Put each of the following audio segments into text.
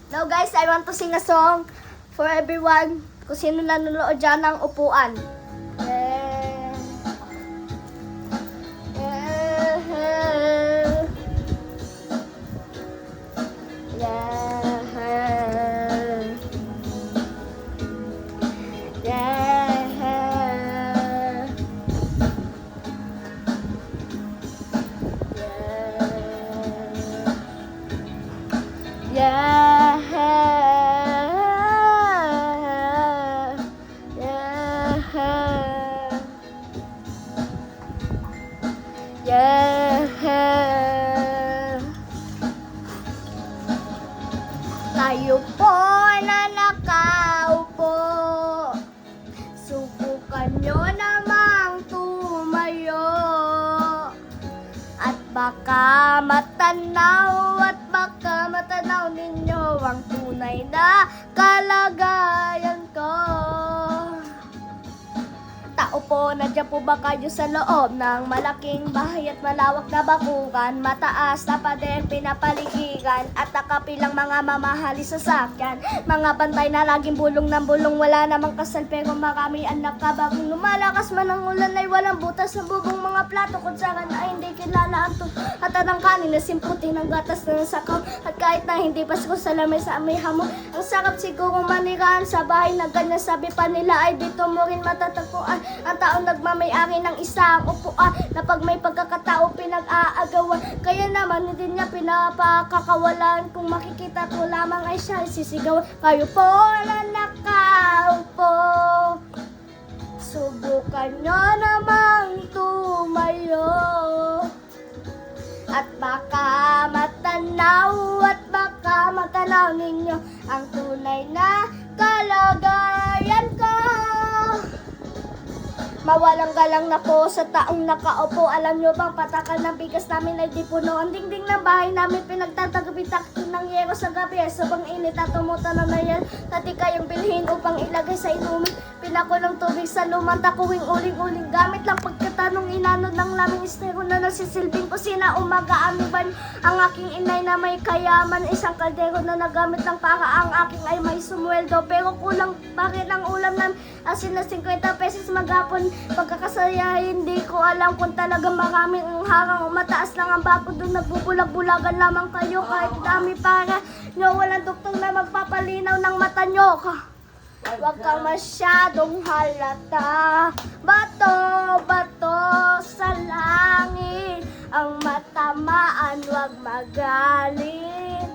Now guys, I want to sing a song for everyone. Kung sino nanonood dyan ng upuan. Yeah. Yeah. Yeah. Tayo po na nakaupo, subukan nyo namang tumayo, at baka matanaw ninyo ang tunay na kalagayan ko. Tao po, nandiyan po ba kayo sa loob ng malaking bahay at malawak na bakuran? Mataas na pader, pinapaligiran, at nakapilang mga mamahali sa sakyan. Mga bantay na laging bulong ng bulong, wala namang kasal pero marami ang nakabagong. Lumalakas man ang ulan ay walang butas sa bubong, mga plato kutsaran ay hindi kilala ang at ang kanin na simputi ng gatas na sakaw. At kahit na hindi pasko sa lamesa may hamon, ang sarap siguro manirahan sa bahay na ganyan. Sabi pa nila ay dito mo rin matatagpuan ang taong nagmamayari ng isang upuan, na pag may pagkakatao pinag-aagawan. Kaya naman hindi niya pinapakakawalan, kung makikita ko lamang ay siya sisigawan. Kayo po na nakaupo, subukan nyo namang tumayo, at baka matanaw ninyo ang tunay na kalagayan ko. Mawalang galang na po sa taong nakaupo. Alam nyo bang patakan ng bigas namin ay di puno? Ang dingding ng bahay namin pinagtatagabitak ng yero sa gabi. Sabang init at tumutanong na yan, tati kayong bilhin upang ilagay sa inumin. Pinakulong tubig sa lumang takuwing uling-uling. Gamit lang pagkatanong inanod ng laming estero na nagsisilbing kusina. Umaga amiban ang aking inay na may kayaman. Isang kaldero na nagamit lang para ang aking ay may sumweldo. Pero kulang pa rin ang ulam ng asin na 50 pesos maghapon. Pagkakasaya, hindi ko alam kung talagang maraming ang harang o mataas lang ang bakod doon. Nagbubulag-bulagan lamang kayo kahit dami para nyo. Walang duktong na magpapalinaw ng mata nyo. Huwag kang masyadong halata. Bato sa langit, ang matamaan huwag magalit.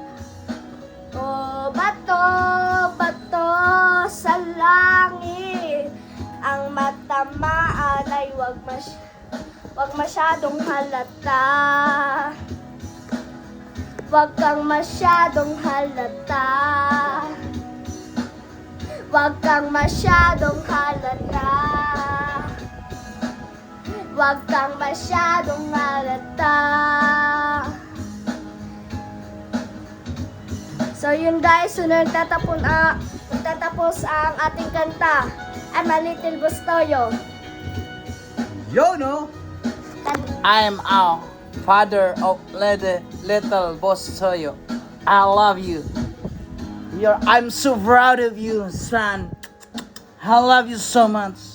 Oh, bato sa langit, ang matamaan ay huwag masyadong halata. Huwag kang masyadong halata. Huwag kang masyadong halata. Huwag kang masyadong halata. So yun guys, so nagtatapos ang ating kanta. I'm a little Bustoyo. Yo, no? I'm a father of little Bustoyo. I love you. I'm so proud of you, son. I love you so much.